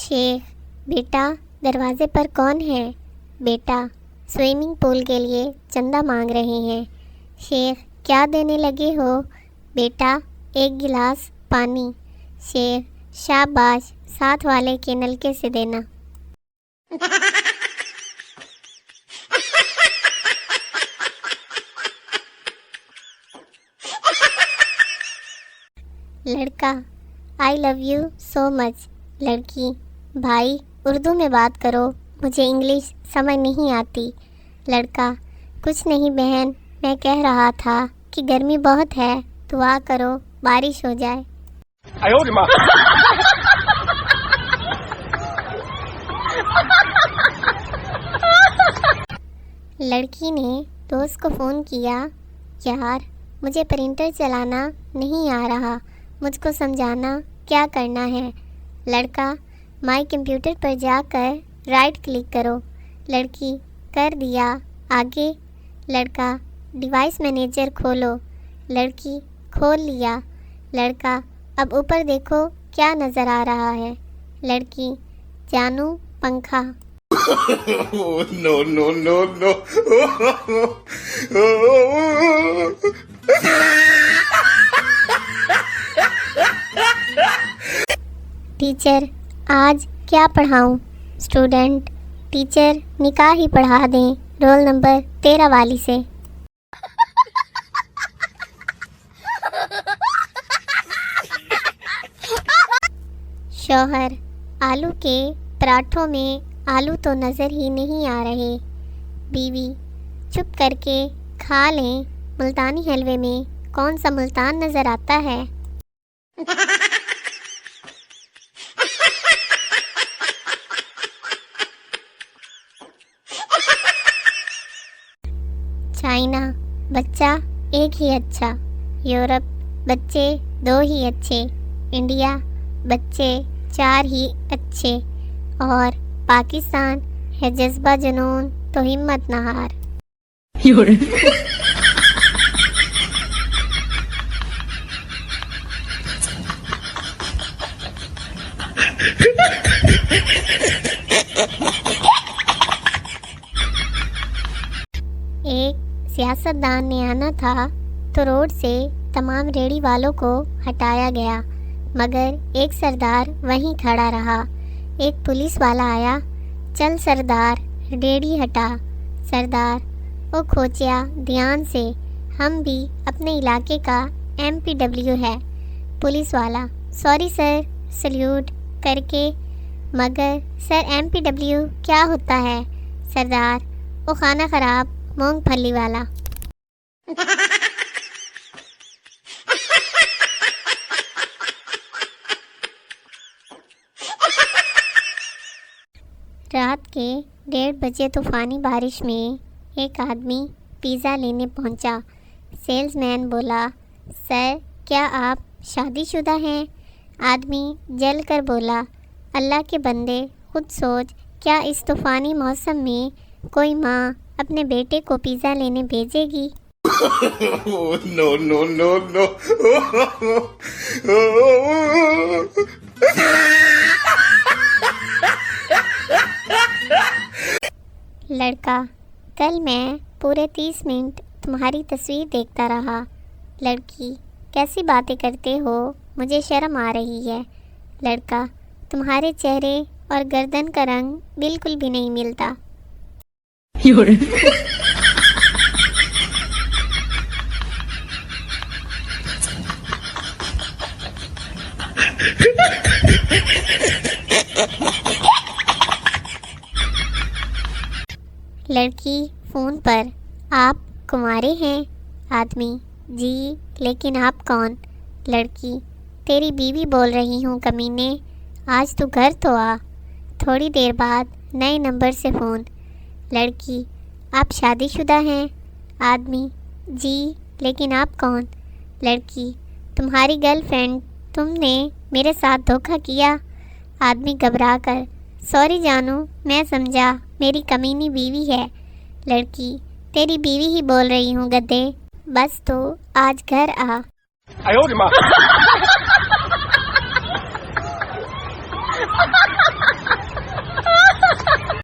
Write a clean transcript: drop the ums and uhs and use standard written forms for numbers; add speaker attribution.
Speaker 1: शेख, बेटा दरवाजे पर कौन है? बेटा स्विमिंग पूल के लिए चंदा मांग रहे हैं। शेख, क्या देने लगे हो? बेटा एक गिलास पानी। शेख, शाबाश, साथ वाले के नलके से देना। लड़का, I love you so much. लड़की, भाई उर्दू में बात करो, मुझे इंग्लिश समझ नहीं आती। लड़का, कुछ नहीं बहन, मैं कह रहा था कि गर्मी बहुत है, दुआ करो बारिश हो जाए। लड़की ने दोस्त को फ़ोन किया, यार मुझे प्रिंटर चलाना नहीं आ रहा, मुझको समझाना क्या करना है। लड़का, माई कंप्यूटर पर जाकर राइट क्लिक करो। लड़की, कर दिया, आगे। लड़का, डिवाइस मैनेजर खोलो। लड़की, खोल लिया। लड़का, अब ऊपर देखो क्या नज़र आ रहा है। लड़की, जानू पंखा।
Speaker 2: No, no, no, no.
Speaker 1: Teacher, आज क्या पढ़ाऊँ? स्टूडेंट, टीचर निकाह ही पढ़ा दें, रोल नंबर 13 वाली से। शौहर, आलू के पराठों में आलू तो नज़र ही नहीं आ रहे। बीवी, चुप करके खा लें, मुल्तानी हलवे में कौन सा मुल्तान नज़र आता है? चाइना, बच्चा एक ही अच्छा। यूरोप, बच्चे 2 ही अच्छे। इंडिया, बच्चे 4 ही अच्छे। और पाकिस्तान है जज्बा जुनून तो हिम्मत न हार। एक सियासतदान ने आना था तो रोड से तमाम रेड़ी वालों को हटाया गया, मगर एक सरदार वहीं खड़ा रहा। एक पुलिस वाला आया, चल सरदार रेड़ी हटा। सरदार, ओ खोचिया ध्यान से, हम भी अपने इलाके का MPW है। पुलिस वाला, सॉरी सर, सल्यूट करके, मगर सर MPW क्या होता है? सरदार, ओ खाना ख़राब मूंगफली वाला। रात के 1:30 बजे तूफ़ानी बारिश में एक आदमी पिज़्ज़ा लेने पहुंचा। सेल्समैन बोला, सर क्या आप शादीशुदा हैं? आदमी जल कर बोला, अल्लाह के बंदे खुद सोच, क्या इस तूफ़ानी मौसम में कोई माँ अपने बेटे को पिज़्ज़ा लेने भेजेगी?
Speaker 2: No, no, no, no.
Speaker 1: लड़का, कल मैं पूरे 30 मिनट तुम्हारी तस्वीर देखता रहा। लड़की, कैसी बातें करते हो, मुझे शर्म आ रही है। लड़का, तुम्हारे चेहरे और गर्दन का रंग बिल्कुल भी नहीं मिलता। लड़की फ़ोन पर, आप कुंवारे हैं? आदमी, जी, लेकिन आप कौन? लड़की, तेरी बीवी बोल रही हूँ कमीने, आज तू घर तो आ। थोड़ी देर बाद नए नंबर से फ़ोन। लड़की, आप शादीशुदा हैं? आदमी, जी, लेकिन आप कौन? लड़की, तुम्हारी गर्लफ्रेंड, तुमने मेरे साथ धोखा किया। आदमी घबरा कर, सॉरी जानू, मैं समझा मेरी कमीनी बीवी है। लड़की, तेरी बीवी ही बोल रही हूँ गधे, बस तो आज घर आ।
Speaker 2: 哎呦我的妈！